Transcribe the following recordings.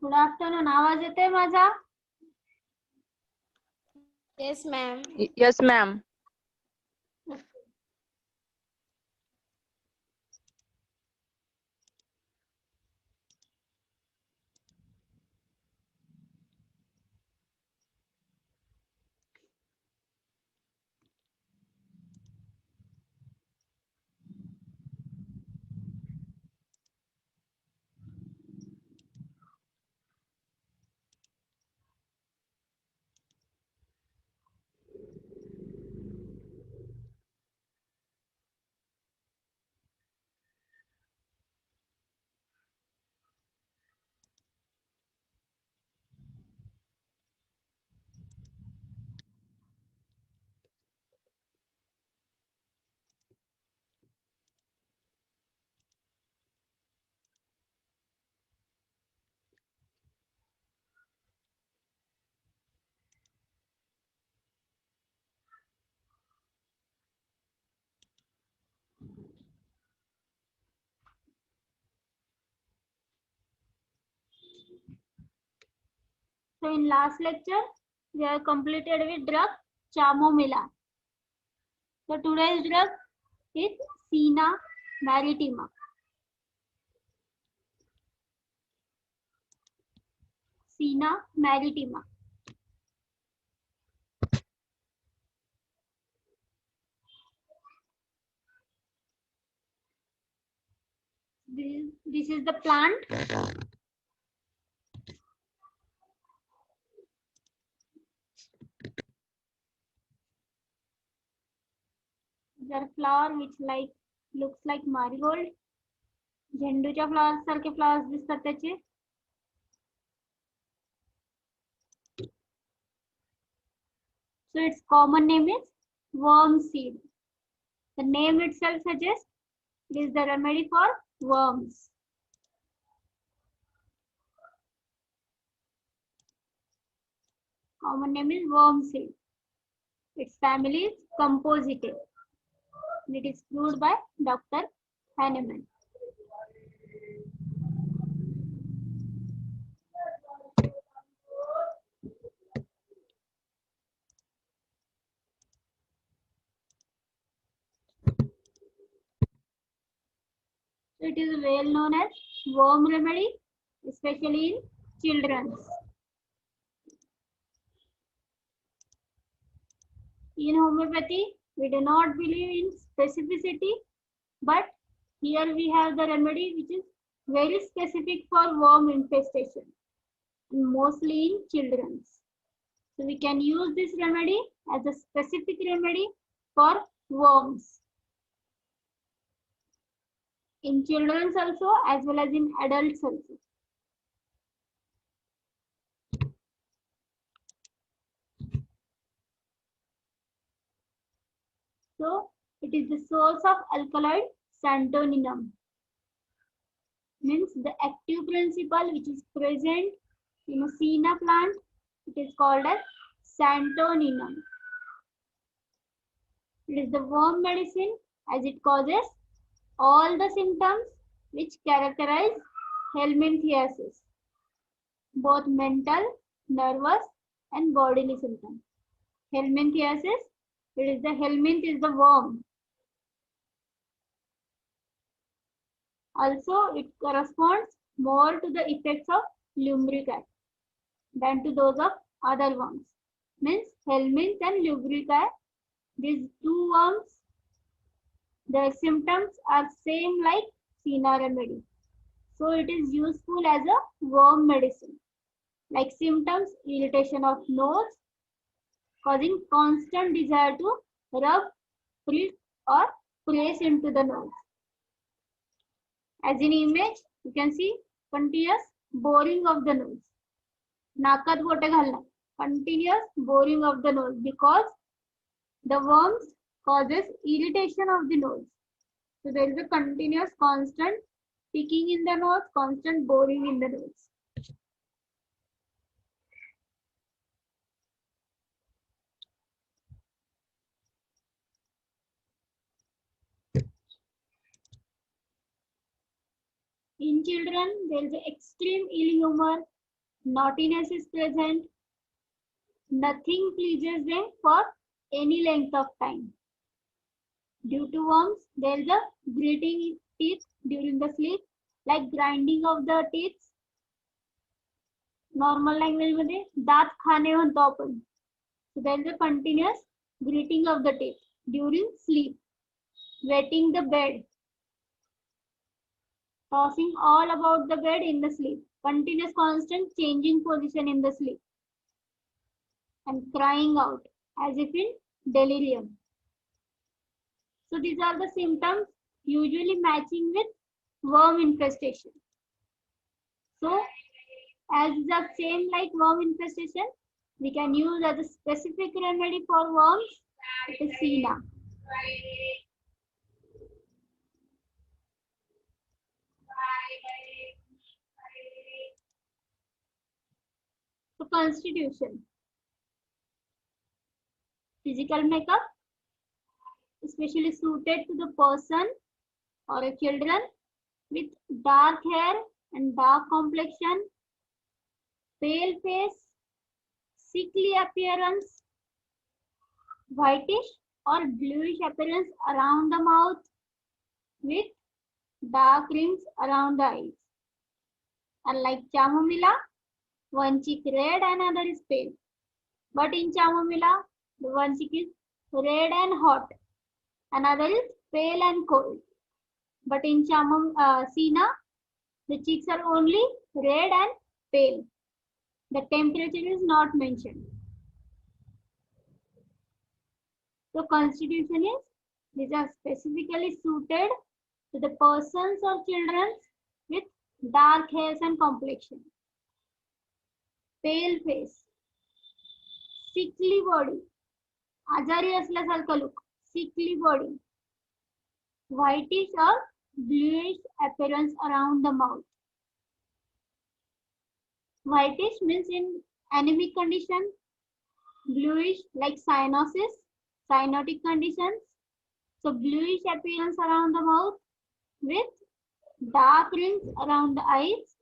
Good afternoon. आवाज येतोय माझा? Yes, ma'am. Yes, ma'am. So in last lecture, we have completed with drug chamomilla. So today's drug is Senna maritima. Senna maritima. This is the plant. Their flower which looks like marigold. झेंडूच्या flowers सारखे flowers दिसतात त्याचे. So its common name is worm seed. The name itself suggests it is the remedy for worms. Common name is worm seed. Its family is Compositae. It is proved by Dr. Hahnemann. So it is well known as worm remedy, especially in children. In homeopathy, we do not believe in specificity, but here we have the remedy which is very specific for worm infestation, mostly in children. So we can use this remedy as a specific remedy for worms. In children also as well as in adults also. So it is the source of alkaloid santoninum. Means the active principle which is present in a Senna plant, it is called as santoninum. It is the worm medicine as it causes all the symptoms which characterize helminthiasis, both mental, nervous and bodily symptoms. Helminthiasis, it is the helminth is the worm. Also, it corresponds more to the effects of lumbrica than to those of other worms. Means helminth and lumbrica, these two worms, their symptoms are same like Senna remedy. So it is useful as a worm medicine. Like symptoms, irritation of nose, causing constant desire to rub, prick or press into the nose. As in image, you can see continuous boring of the nose. नाकात बोटे घालणं. Continuous boring of the nose because the worms causes irritation of the nose. So there is a continuous constant picking in the nose, constant boring in the nose. In children, there is extreme ill humor, naughtiness is present, nothing pleases them for any length of time. Due to worms, there is a gritting teeth during the sleep, like grinding of the teeth. Normal language मध्ये दात खाणे म्हणतो आपण. So there is a continuous gritting of the teeth during sleep. Wetting the bed, tossing all about the bed in the sleep, continuous constant changing position in the sleep, and crying out as if in delirium. So these are the symptoms usually matching with worm infestation. So as the same like worm infestation, we can use as a specific remedy for worms, it is Sina. So constitution, physical makeup, especially suited to the person or a children with dark hair and dark complexion, pale face, sickly appearance, whitish or bluish appearance around the mouth with dark rings around the eyes. Unlike chamomilla, one cheek red and other is pale. But in chamomilla, the one cheek is red and hot, another is pale and cold. But in Sina, the cheeks are only red and pale. The temperature is not mentioned. So constitution is, these are specifically suited to the persons or children with dark hairs and complexion, pale face, sickly body, आजारी असल्यासारखं look, sickly body, whitish or bluish appearance around the mouth. Whitish means in anemic condition, bluish like cyanosis, cyanotic conditions. So bluish appearance around the mouth with dark rings around the eyes.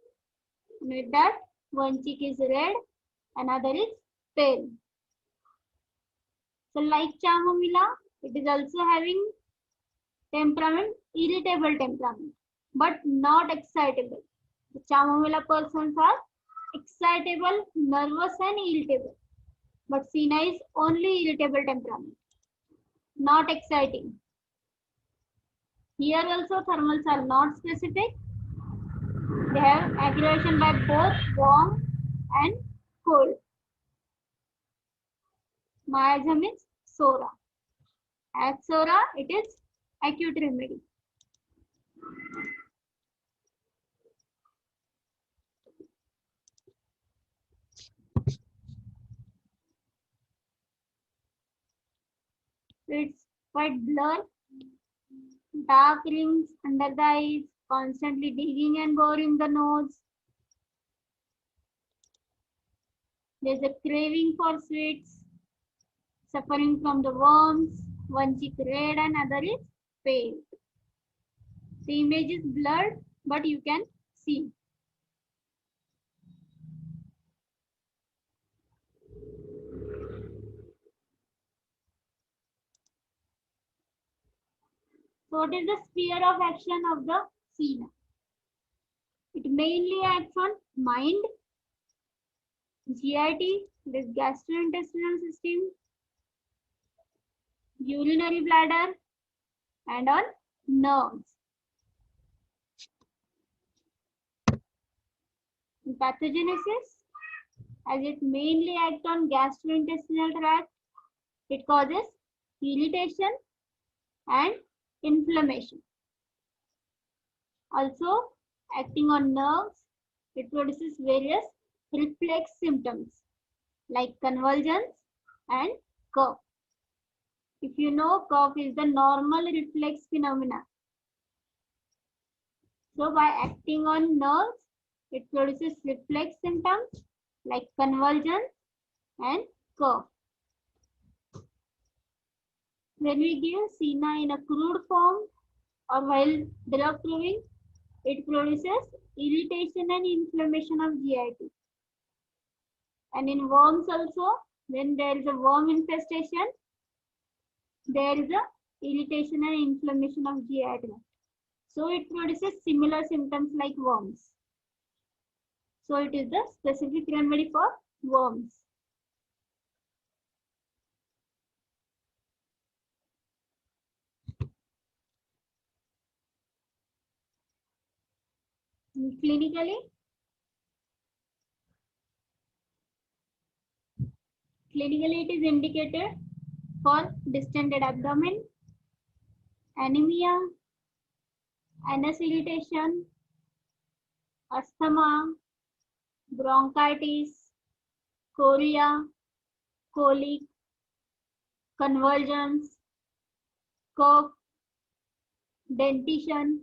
And with that, one cheek is red, another is pale. So like chamomilla, it is also having temperament, irritable temperament, but not excitable. The chamomilla persons are excitable, nervous and irritable. But Sina is only irritable temperament, not exciting. Here also thermals are not specific. They have aggravation by both warm and cold. Miasm is Psora. As Psora, it is acute remedy. It's quite blur, dark rings under the eyes, constantly digging and boring the nose. There's a craving for sweets, suffering from the worms, one cheek red and other is pale. The image is blurred, but you can see. So what is the sphere of action of the Sina? It mainly acts on mind, GIT, this gastrointestinal system, urinary bladder, and on nerves. In pathogenesis, as it mainly acts on gastrointestinal tract, it causes irritation and inflammation. Also, acting on nerves, it produces various reflex symptoms like convulsions and cough. If you know, cough is the normal reflex phenomena. So by acting on nerves, it produces reflex symptoms like convulsions and cough. When we give Sina in a crude form or while drug proving, it produces irritation and inflammation of GIT. And in worms also, when there is a worm infestation, there is a irritation and inflammation of GI tract. So it produces similar symptoms like worms. So it is the specific remedy for worms. Clinically, it is indicated for distended abdomen, anemia, anus irritation, asthma, bronchitis, chorea, colic, convulsions, cough, dentition,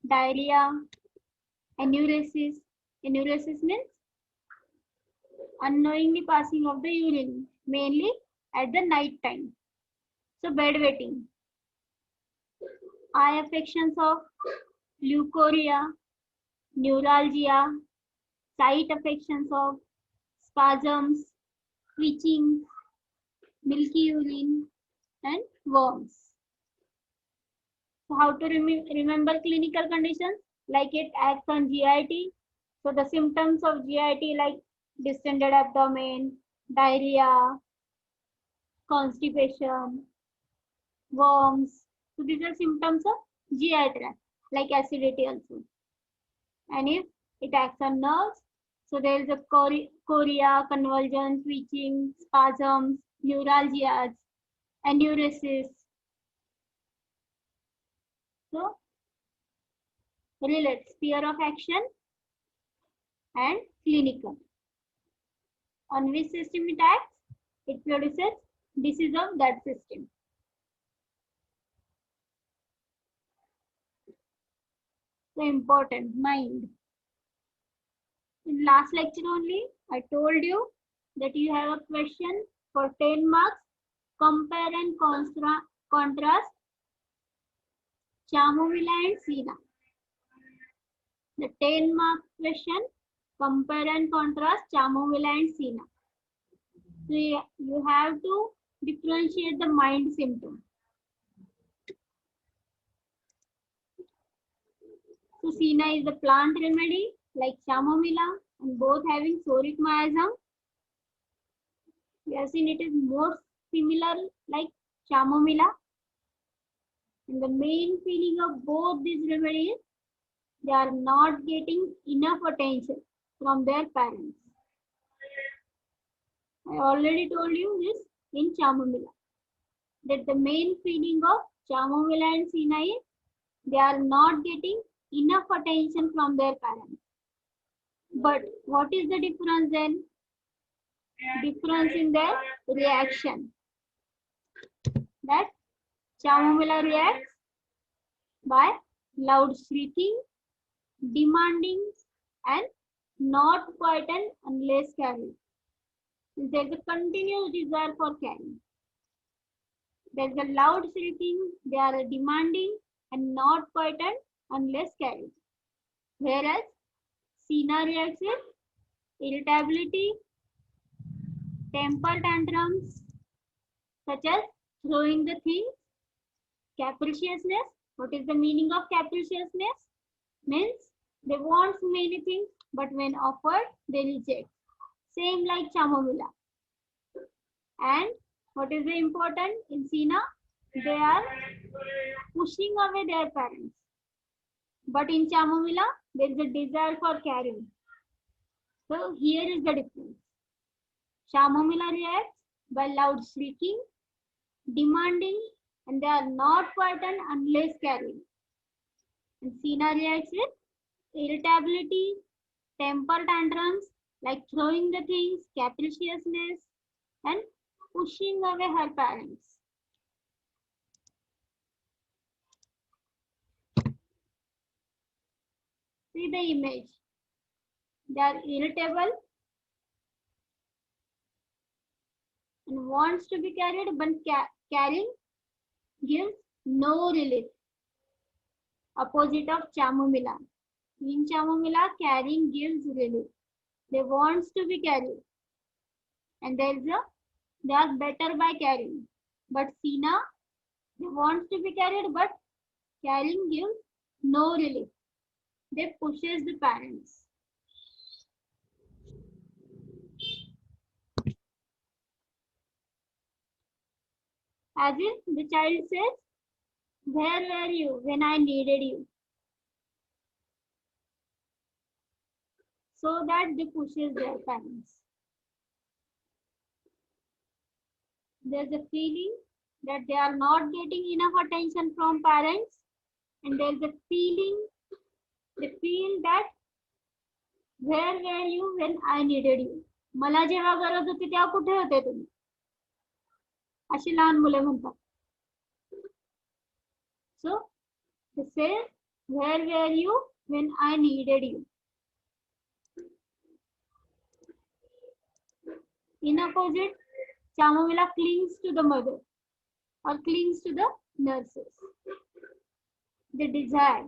diarrhea, enuresis. Enuresis means unknowingly passing of the urine, mainly at the night time. So bedwetting. Eye affections of leukorrhea, neuralgia, sight affections of spasms, twitching, milky urine, and worms. So how to remember clinical conditions? Like it acts on GIT. So the symptoms of GIT like distended abdomen, diarrhea, constipation, worms. So these are symptoms of GI tract, like acidity also. And if it acts on nerves, so there is a chorea, convulsion, twitching, spasms, neuralgias, enuresis. So relate sphere of action and clinical. On which system it acts? It produces disease of that system. So important, mind. In last lecture only, I told you that you have a question for 10 marks. Compare and contrast Chamomilla and Senna. The 10-mark question, compare and contrast Chamomilla and Senna. So you have to differentiate the mind symptom. So Senna is the plant remedy like Chamomilla and both having psoric miasm. We have seen it is more similar like Chamomilla. And the main feeling of both these remedies, they are not getting enough attention from their parents. I already told you this in Chamomilla, that the main feeling of Chamomilla and Senna is they are not getting enough attention from their parents. But what is the difference then? Difference in their reaction. That Chamomilla reacts by loud shrieking, demanding, and not quietened unless carried. There is a continuous desire for carrying. There is a loud shrieking, they are demanding and not quietened unless carried. Whereas Senna reacts with irritability, temper tantrums, such as throwing the things, capriciousness. What is the meaning of capriciousness? Means they want many things, but when offered, they reject. Same like Chamomilla. And what is the important in Senna? They are pushing away their parents. But in Chamomilla, there is a desire for carrying. So here is the difference. Chamomilla reacts by loud shrieking, demanding, and they are not quietened unless carrying. And Senna reacts with irritability, temper tantrums, like throwing the things, capriciousness, and pushing away her parents. See the image. They are irritable and wants to be carried, but carrying gives no relief. Opposite of Chamomilla. In Chamomilla, carrying gives relief. They wants to be carried, and they are better by carrying. But Sina, they wants to be carried, but carrying gives no relief. They pushes the parents. As if the child says, "Where were you when I needed you?" So that they pushes their parents. There's a feeling that they are not getting enough attention from parents, and there's a feeling they feel that where were you when I needed you? मला जेव्हा गरज होती तेव्हा कुठे होते तुम्ही? अशी लहान मुले म्हणतात. So they say, where were you when I needed you? In opposite, Chamomila clings to the mother or clings to the nurses. The desire.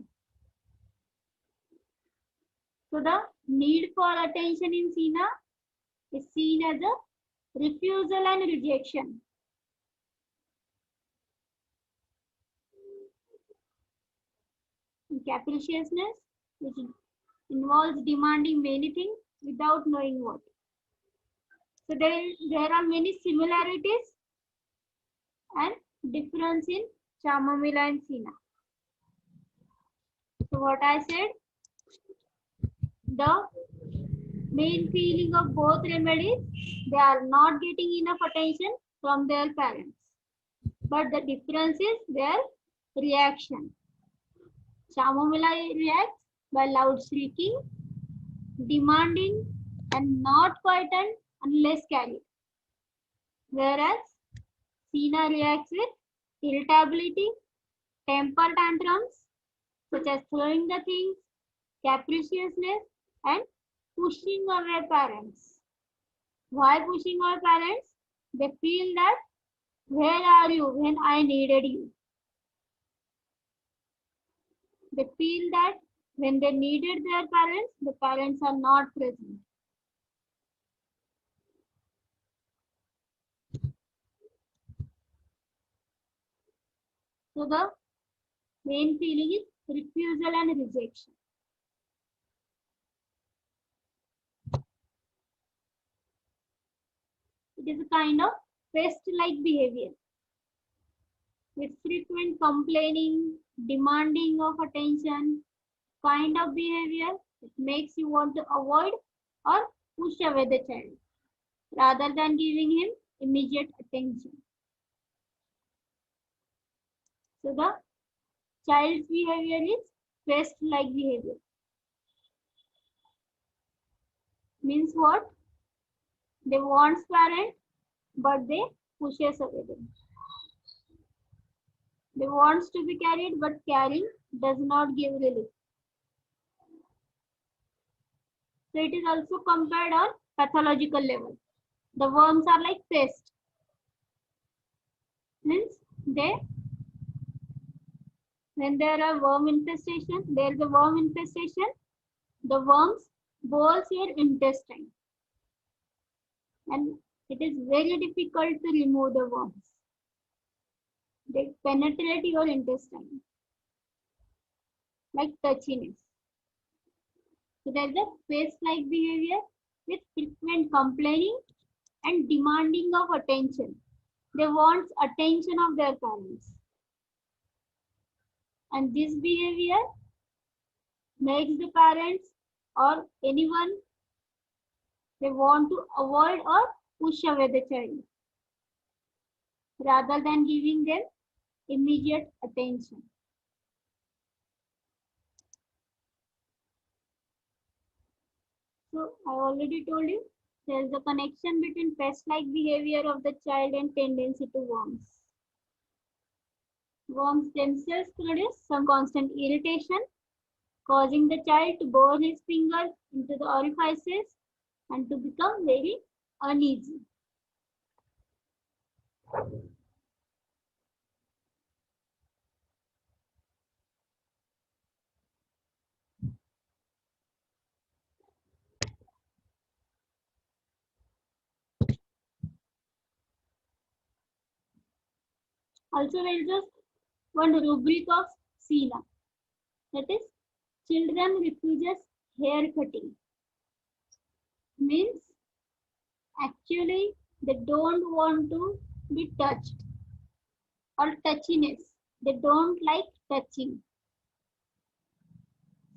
So the need for attention in Sina is seen as a refusal and rejection. Capriciousness, which involves demanding many things without knowing what. So there are many similarities and difference in Chamomila and Sina. So what I said, the main feeling of both remedies, they are not getting enough attention from their parents. But the difference is their reaction. Chamomila reacts by loud shrieking, demanding, and not frightened unless carried. Whereas Sina reacts with irritability, temper tantrums, such as throwing the things, capriciousness, and pushing away parents. Why pushing away parents? They feel that, where are you when I needed you? They feel that when they needed their parents, the parents are not present. So the main feeling is refusal and rejection. It is a kind of pest-like behavior with frequent complaining, demanding of attention, kind of behavior that makes you want to avoid or push away the child rather than giving him immediate attention. So the child's behavior is pest-like behavior. Means what? They want parent, but they pushes away them. They wants to be carried, but carrying does not give relief. So it is also compared on pathological level. The worms are like pests. Means when there are worm infestation, there is a worm infestation, the worms bores your intestine. And it is very difficult to remove the worms. They penetrate your intestine like touchiness. So there is a pest-like behavior with frequent complaining and demanding of attention. They want attention of their parents. And this behavior makes the parents or anyone, they want to avoid or push away the child rather than giving them immediate attention. So I already told you there is a connection between pest-like behavior of the child and tendency to worms. Worms themselves produce some constant irritation, causing the child to bore his fingers into the orifices and to become very uneasy. Also, there is just one rubric of SENA, that is, children refuses hair cutting. Means actually they don't want to be touched or touchiness. They don't like touching.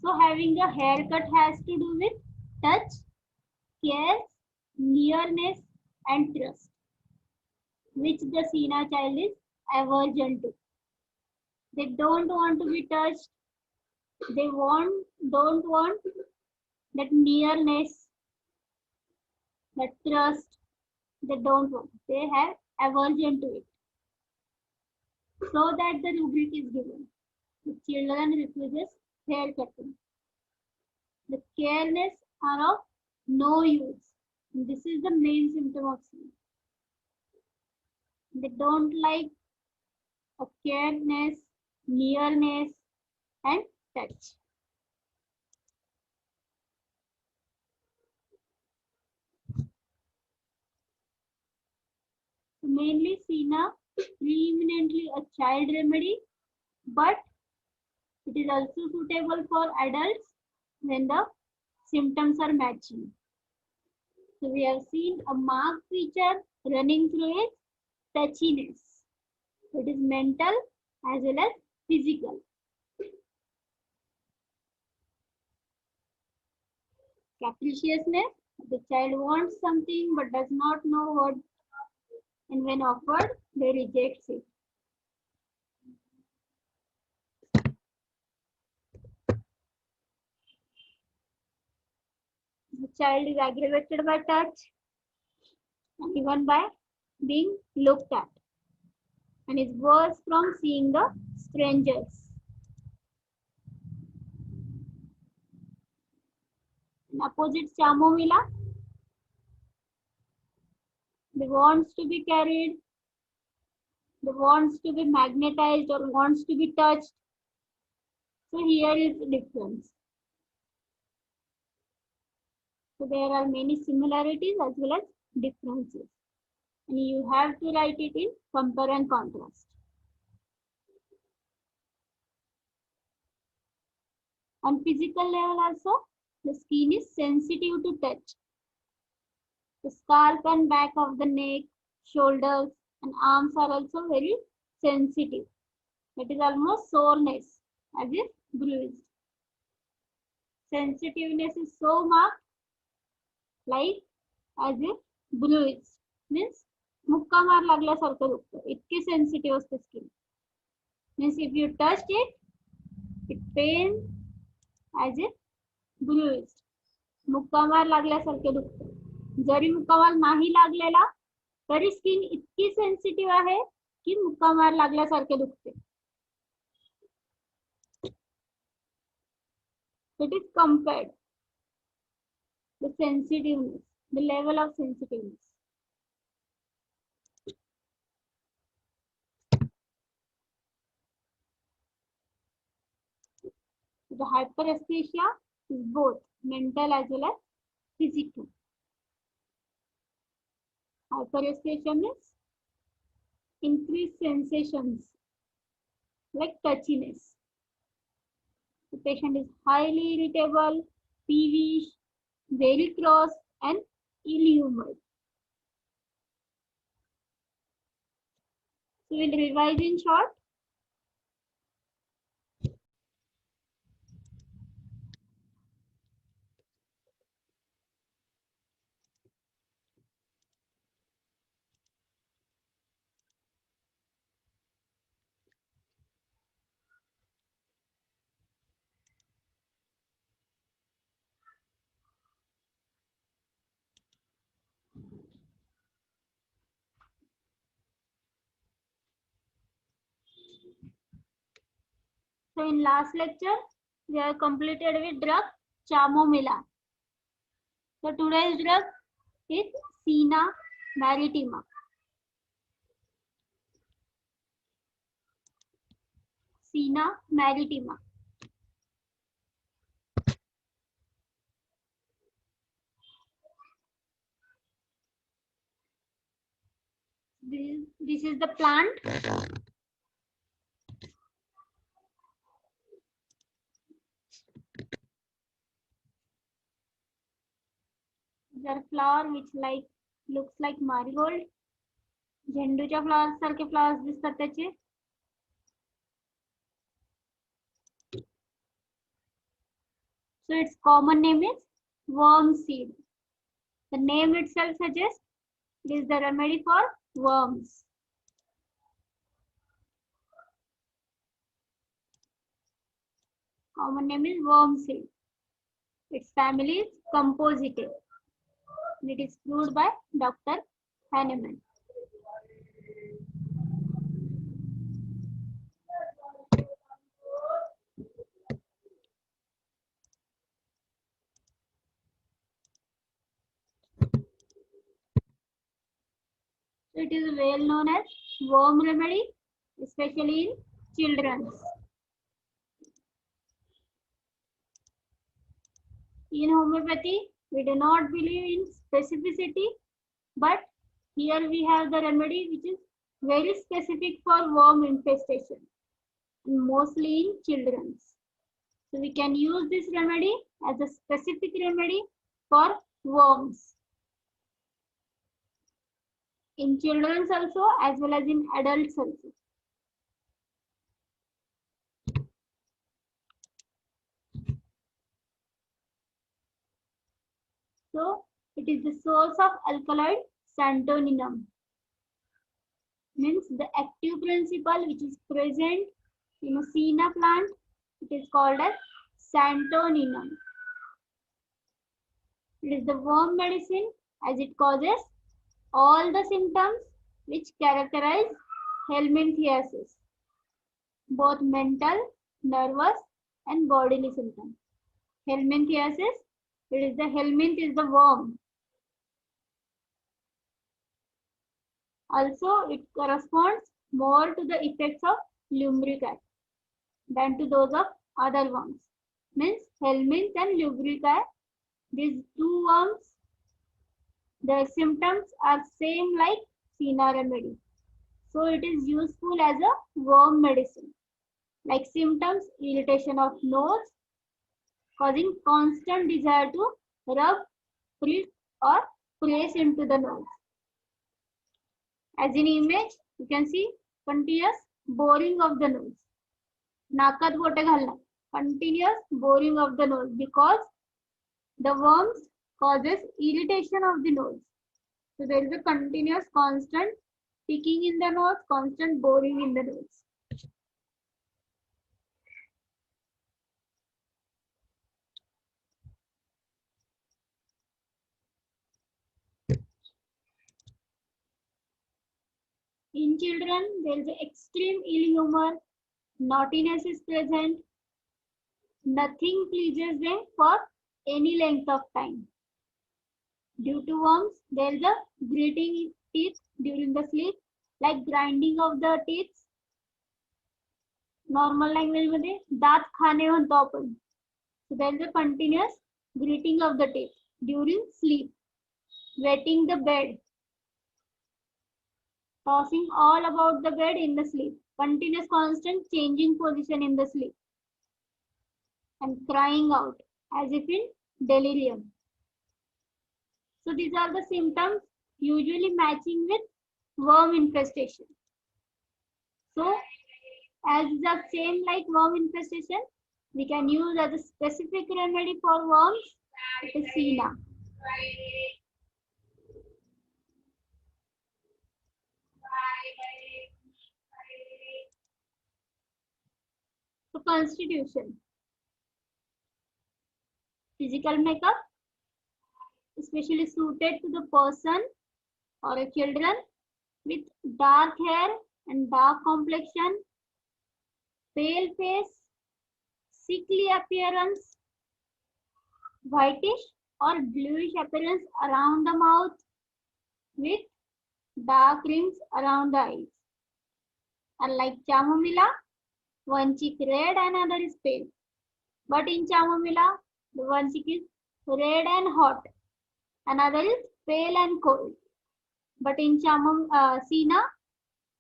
So having a haircut has to do with touch, care, nearness, and trust, which the SENA child is aversion to. They don't want to be touched. They don't want that nearness, that trust. They don't want. They have aversion to it. So that the rubric is given. The children refuses hair cutting. The careness are of no use. This is the main symptom of SENA. They don't like a careness, nearness, and touch. Mainly SENA preeminently a child remedy, but it is also suitable for adults when the symptoms are matching. So we have seen a marked feature running through its touchiness. It is mental as well as physical. Capriciousness, the child wants something but does not know what, and when offered, they reject it. The child is aggravated by touch and even by being looked at, and is worse from seeing the strangers. And opposite Chamomila, they wants to be carried, they wants to be magnetized or wants to be touched. So here is the difference. So there are many similarities as well as differences. And you have to write it in compare and contrast. On physical level also, the skin is sensitive to touch. The scalp and back of the neck, shoulders, and arms are also very sensitive. It is almost soreness, as if bruised. Sensitiveness is so marked, like as if bruised. Means मुक्का मार लागल्यासारखं दुखतं. इतकी sensitive असते skin. Means if you touched it, it pains as if bruised. मुक्का मार लागल्यासारखे दुखतं. जरी मुक्का मार नाही लागलेला तरी स्किन इतकी सेन्सिटिव्ह आहे की मुक्का मार लागल्यासारखे दुखते. It is compared the sensitiveness, the level of sensitiveness. The hyperesthesia is both mental as well as physical. Hyperesthesia means increased sensations like touchiness. The patient is highly irritable, peevish, very cross, and ill-humored. So we'll revise in short. So in last lecture, we have completed with drug Chamomila. So today's drug is Sena maritima. Sena maritima. This is the plant. These are flower which looks like marigold. झेंडूच्या flowers सारखे flowers दिसतात त्याचे. So its common name is worm seed. The name itself suggests it is the remedy for worms. Common name is worm seed. Its family is Compositae. It is proved by Dr. Hahnemann. So it is well known as worm remedy, especially in children. In homeopathy, we do not believe in specificity, but here we have the remedy which is very specific for worm infestation, and mostly in children. So we can use this remedy as a specific remedy for worms. In children also as well as in adults also. So it is the source of alkaloid santoninum. Means the active principle which is present in a senna plant, it is called as santoninum. It is the worm medicine as it causes all the symptoms which characterize helminthiasis, both mental, nervous and bodily symptoms. Helminthiasis, it is the helminth is the worm. Also, it corresponds more to the effects of lumbric than to those of other worms. Means helminth and lumbric, these two worms, their symptoms are same like senna remedy. So it is useful as a worm medicine. Like symptoms, irritation of nose, causing constant desire to rub, prick or press into the nose. As in image, you can see continuous boring of the nose. नाकात बोटे घालणं. Continuous boring of the nose because the worms causes irritation of the nose. So there is a continuous constant picking in the nose, constant boring in the nose. In children, there is extreme ill humor, naughtiness is present, nothing pleases them for any length of time. Due to worms, there is a gritting teeth during the sleep, like grinding of the teeth. Normal language मध्ये दात खाणे म्हणतो आपण. So there is a continuous gritting of the teeth during sleep, wetting the bed, tossing all about the bed in the sleep, continuous constant changing position in the sleep, and crying out as if in delirium. So these are the symptoms usually matching with worm infestation. So as the same like worm infestation, we can use as a specific remedy for worms, it is senna. So constitution. Physical makeup, especially suited to the person or a children with dark hair and dark complexion, pale face, sickly appearance, whitish or bluish appearance around the mouth with dark rings around the eyes. Unlike chamomilla, one cheek red and other is pale. But in chamomilla, the one cheek is red and hot, another is pale and cold. But in senna,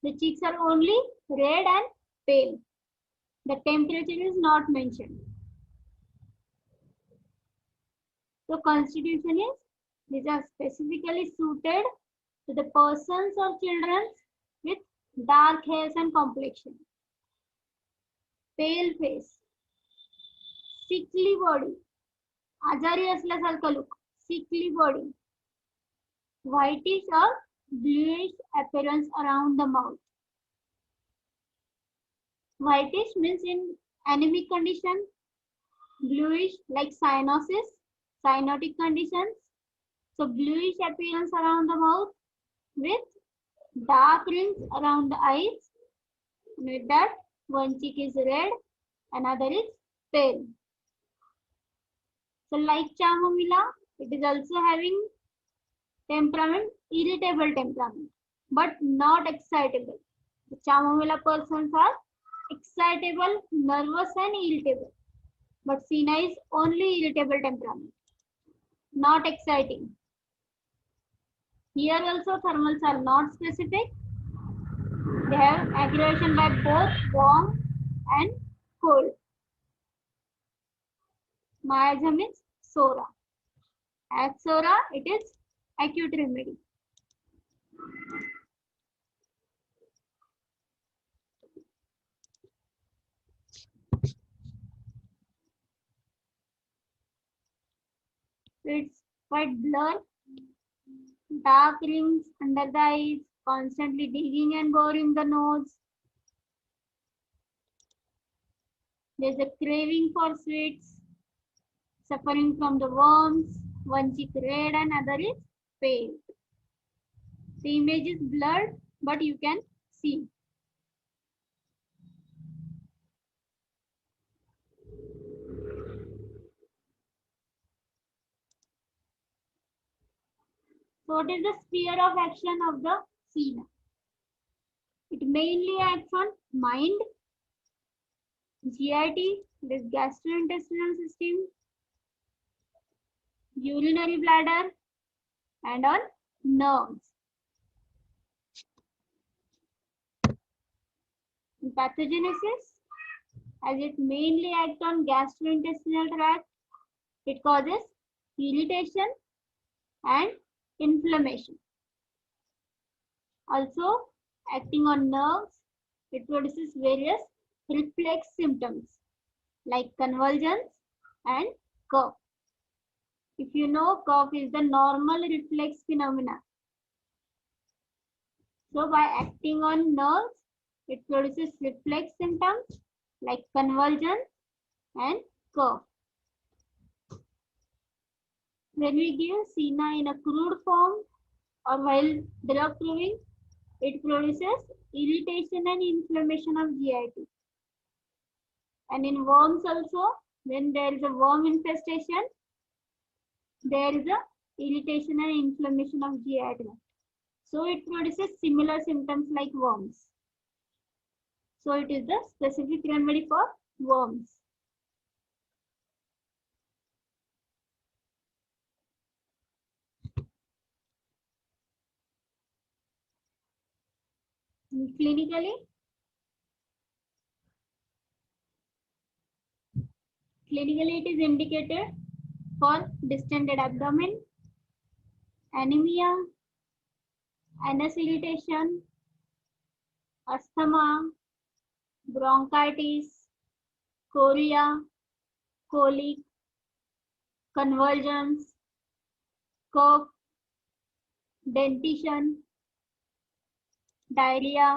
the cheeks are only red and pale. The temperature is not mentioned. So constitution is These are specifically suited to the persons or children with dark hairs and complexion, pale face, sickly body, आजारी असल्यासारखं look, sickly body, whitish or bluish appearance around the mouth. Whitish means in anemic condition, bluish like cyanosis, cyanotic conditions. So bluish appearance around the mouth with dark rings around the eyes. And with that, one cheek is red, another is pale. So like chamomilla, it is also having temperament, irritable temperament, but not excitable. The chamomilla persons are excitable, nervous and irritable. But Sina is only irritable temperament, not exciting. Here also thermals are not specific. They have aggravation by both warm and cold. Miasm is Psora. As Psora, it is acute remedy. It's quite blur, dark rings under the eyes, constantly digging and boring the nose. There's a craving for sweets, suffering from the worms, one cheek red and other is pale. The image is blurred, but you can see. So what is the sphere of action of the Sina? It mainly acts on mind, GIT, this gastrointestinal system, urinary bladder, and on nerves. In pathogenesis, as it mainly acts on gastrointestinal tract, it causes irritation and inflammation. Also, acting on nerves, it produces various reflex symptoms like convulsions and cough. If you know, cough is the normal reflex phenomena. So by acting on nerves, it produces reflex symptoms like convulsions and cough. When we give Sina in a crude form or while drug proving, it produces irritation and inflammation of GIT. And in worms also, when there is a worm infestation, there is a irritation and inflammation of GI tract. So it produces similar symptoms like worms. So it is the specific remedy for worms. Clinically it is indicated for distended abdomen, anemia, anus irritation, asthma, bronchitis, chorea, colic, convulsions, cough, dentition, diarrhea,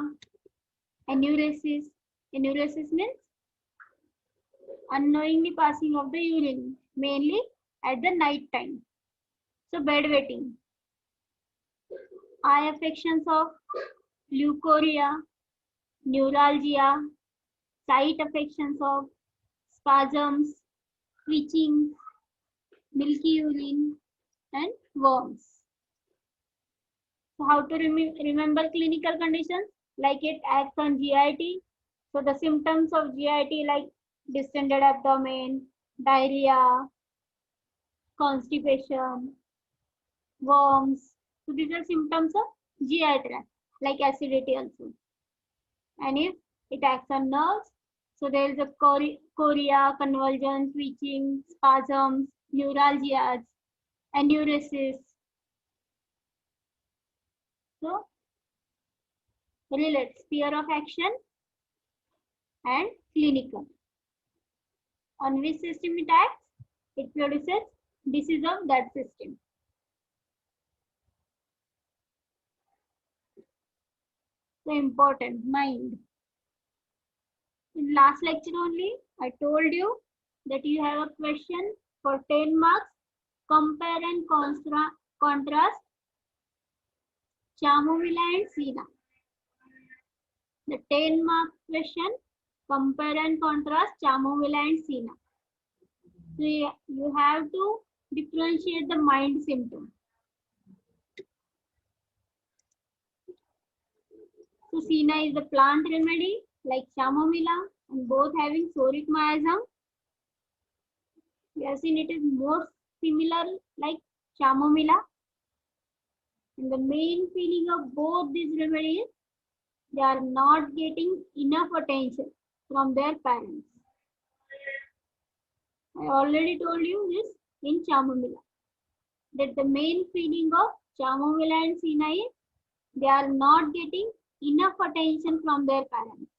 enuresis. Enuresis means unknowingly passing of the urine, mainly at the night time. So bedwetting. Eye affections of leukorrhea, neuralgia, sight affections of spasms, twitching, milky urine, and worms. So how to remember clinical conditions? Like it acts on GIT. So the symptoms of GIT like distended abdomen, diarrhea, constipation, worms. So these are symptoms of GI tract, like acidity also. And if it acts on nerves, so there is a chorea, convulsion, twitching, spasms, neuralgias, enuresis, So relate sphere of action and clinical. On which system it acts? It produces disease of that system. So important, mind. In last lecture only, I told you that you have a question for 10 marks. Compare and contrast chamomilla and senna. The 10 mark question, compare and contrast chamomilla and senna. So you have to differentiate the mind symptom. So senna is the plant remedy like chamomilla and both having psoric miasm. We have seen it is more similar like chamomilla. And the main feeling of both these remedies, they are not getting enough attention from their parents. I already told you this in chamomilla, that the main feeling of chamomilla and senna is they are not getting enough attention from their parents.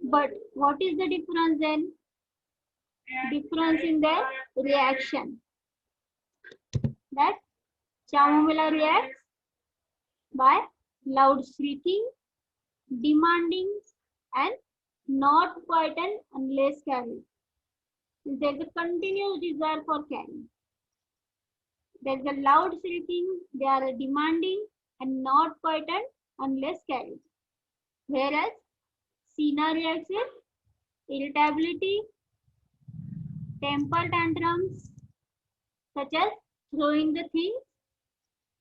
But what is the difference then? Difference in their reaction. That chamomilla reacts by loud shrieking, demanding, and not quietened unless carried. There is a continuous desire for carrying. There is a loud shrieking, they are demanding and not quietened unless carried. Whereas senna reacts with irritability, temper tantrums, such as throwing the things,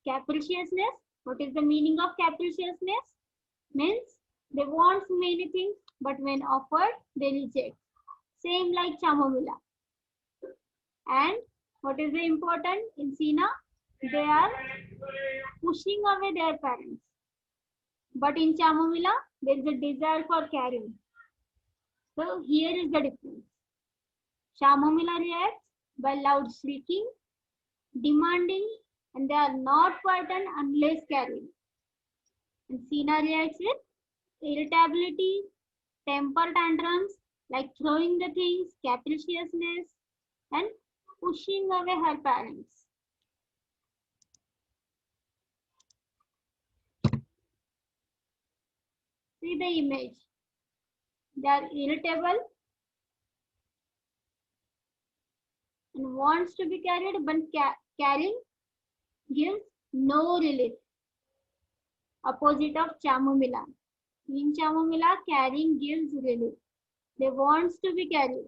capriciousness. What is the meaning of capriciousness? Means they want many things, but when offered, they reject. Same like chamomilla. And what is the important in senna? They are pushing away their parents. But in chamomilla, there is a desire for carrying. So here is the difference. Chamomilla reacts by loud shrieking, demanding, and they are not quietened unless carried. And senna reacts with irritability, temper tantrums, like throwing the things, capriciousness, and pushing away her parents. See the image. They are irritable and wants to be carried, but carrying gives no relief. Opposite of chamomilla. In chamomilla, carrying gives relief. They wants to be carried,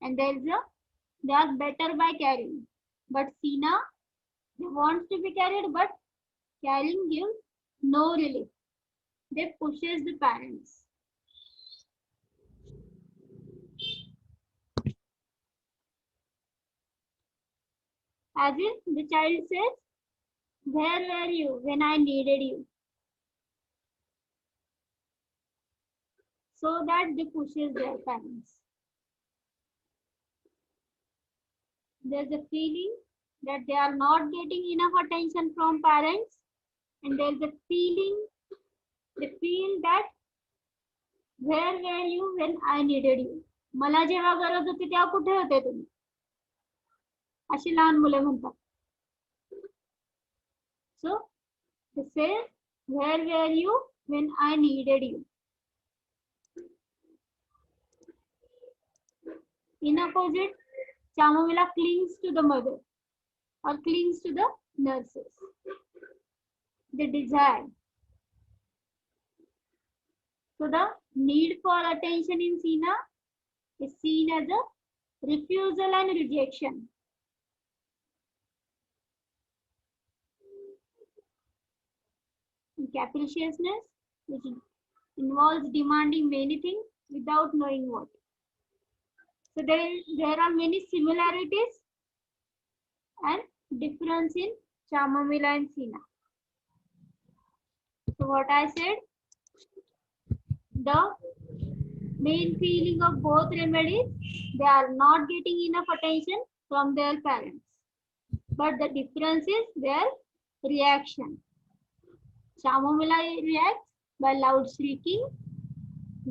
and they are better by carrying. But senna, they wants to be carried, but carrying gives no relief. They pushes the parents. As if the child says, "Where were you when I needed you?" So that they pushes their parents. There's a feeling that they are not getting enough attention from parents, and there's a feeling, they feel that where were you when I needed you? मला जेव्हा गरज होती तेव्हा कुठे होते तुम्ही? अशी लहान मुले म्हणतात. So they say, where were you when I needed you? In opposite, chamomilla clings to the mother or clings to the nurses. They desire. So the need for attention in senna is seen as a refusal and rejection. Capriciousness, which involves demanding many things without knowing what. So there are many similarities and difference in chamomilla and senna. So what I said, the main feeling of both remedies, they are not getting enough attention from their parents. But the difference is their reaction. Chamomilla reacts by loud shrieking,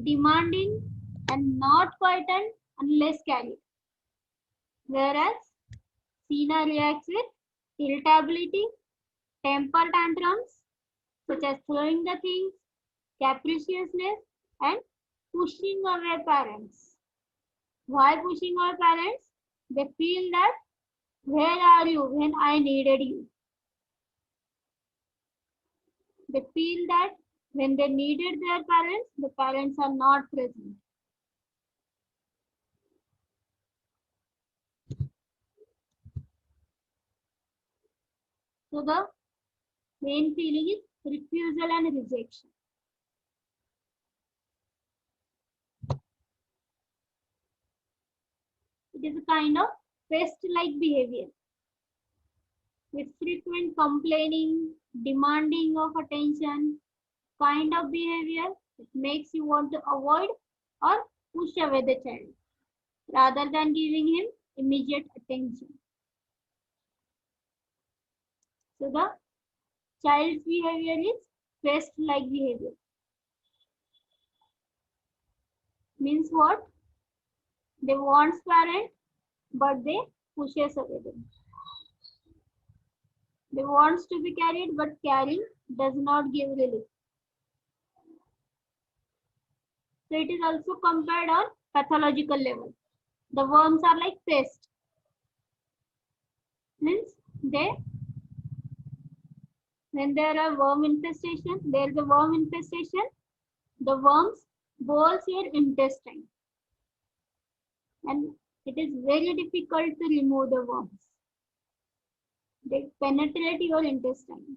demanding, and not quietened unless carried. Whereas Sina reacts with irritability, temper tantrums, such as throwing the things, capriciousness, and pushing away parents. Why pushing away parents? They feel that, where are you when I needed you? They feel that when they needed their parents, the parents are not present. So the main feeling is refusal and rejection. It is a kind of pest-like behavior with frequent complaining, demanding of attention, kind of behavior that makes you want to avoid or push away the child rather than giving him immediate attention. So the child's behavior is pest-like behavior. Means what? They want parent, but they pushes away them. They wants to be carried, but carrying does not give relief. So it is also compared on pathological level. The worms are like pests. Means when there are worm infestation, there is a worm infestation, the worms boils your intestine. And it is very difficult to remove the worms. They penetrate your intestine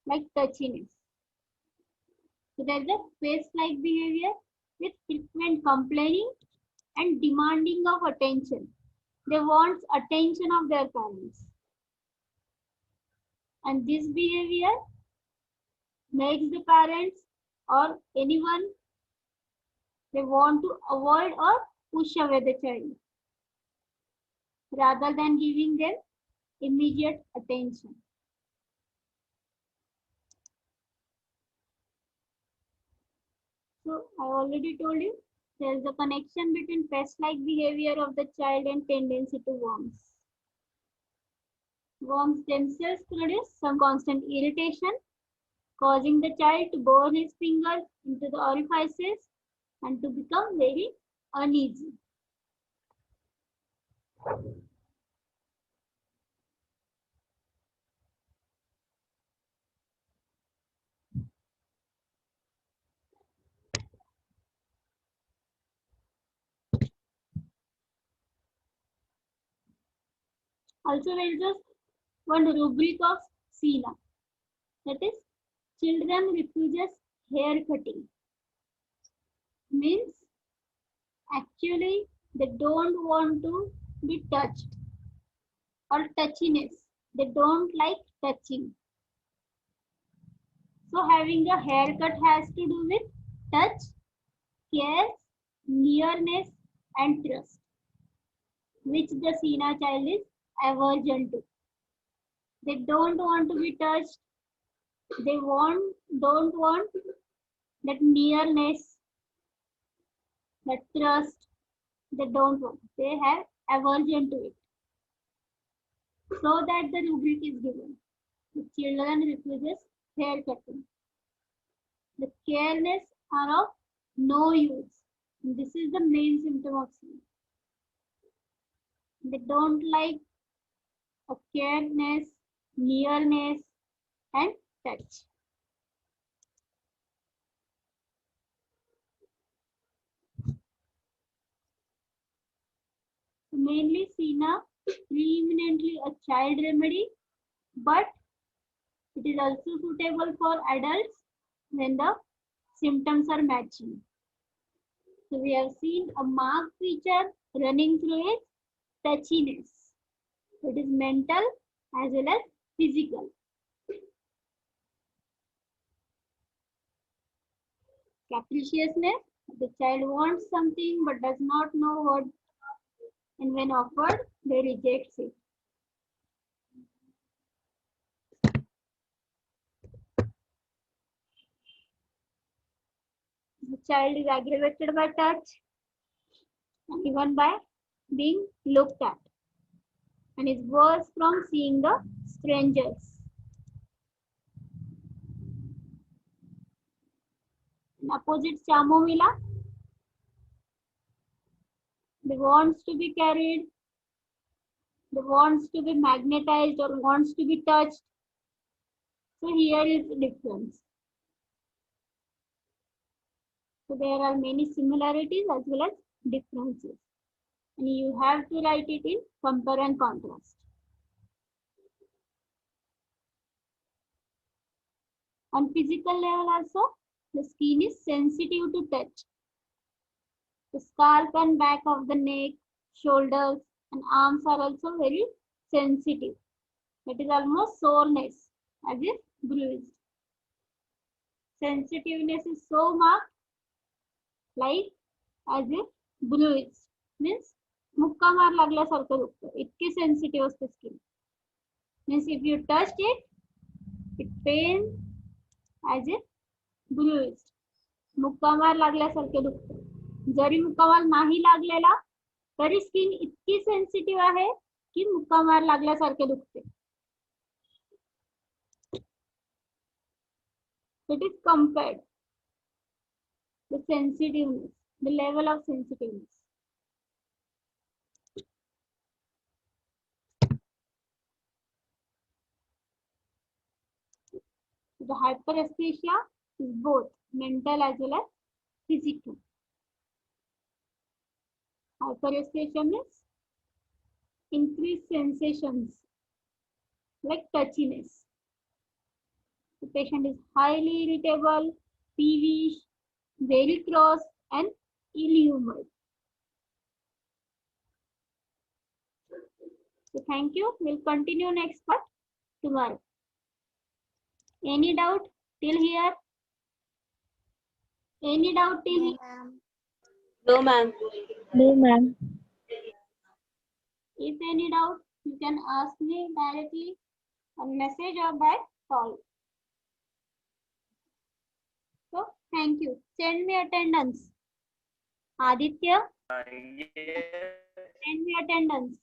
like touchiness. So there is a pest-like behavior with frequent complaining and demanding of attention. They want attention of their parents. And this behavior makes the parents or anyone, they want to avoid or push away the child rather than giving them immediate attention. So I already told you there is a connection between pest-like behavior of the child and tendency to worms. Worms themselves produce some constant irritation, causing the child to bore his fingers into the orifices and to become very uneasy. Also, there is just one rubric of Sina, that is, children refuses hair cutting. Means actually they don't want to be touched or touchiness. They don't like touching. So having a haircut has to do with touch, care, nearness, and trust, which the Sina child is aversion to. They don't want to be touched. They don't want that nearness, that trust. They don't want. They have aversion to it. So that the rubric is given. The children refuses hair cutting. The careless are of no use. This is the main symptom of Sina. They don't like a careness, nearness, and touch. Mainly Sina, preeminently a child remedy, but it is also suitable for adults when the symptoms are matching. So we have seen a marked feature running through its touchiness. It is mental as well as physical. Capriciousness, the child wants something but does not know what, and when offered, they reject it. child is aggravated by touch and even by being looked at, and is worse from seeing the strangers. And opposite Chamomila, they wants to be carried, they wants to be magnetized or wants to be touched. So here is the difference. So there are many similarities as well as differences. And you have to write it in compare and contrast. On physical level also, the skin is sensitive to touch. The scalp and back of the neck, shoulders and arms are also very sensitive. It is almost soreness, as if bruised. Sensitiveness is so marked, like as if bruised. Means मुक्का मार लागल्यासारखं दुखतं. इतकी sensitive असते skin. Means if you touched it, it pains as if bruised. मुक्का मार लागल्यासारखे दुखतं. जरी मुक्का मार नाही लागलेला तरी स्किन इतकी सेन्सिटिव्ह आहे की मुक्का मार लागल्यासारखे दुखते. It is compared the sensitiveness, the level of sensitiveness. The hyperesthesia is both mental as well as physical. Hyperesthesia means increased sensations like touchiness. The patient is highly irritable, peevish, very cross and ill-humored. So thank you. We'll continue next part tomorrow. Any doubt till here? Any doubt till here? No, ma'am. No, ma'am. If any doubt, you can ask me directly on message or by call. So thank you. Send me attendance. Aditya, Yes. send me attendance.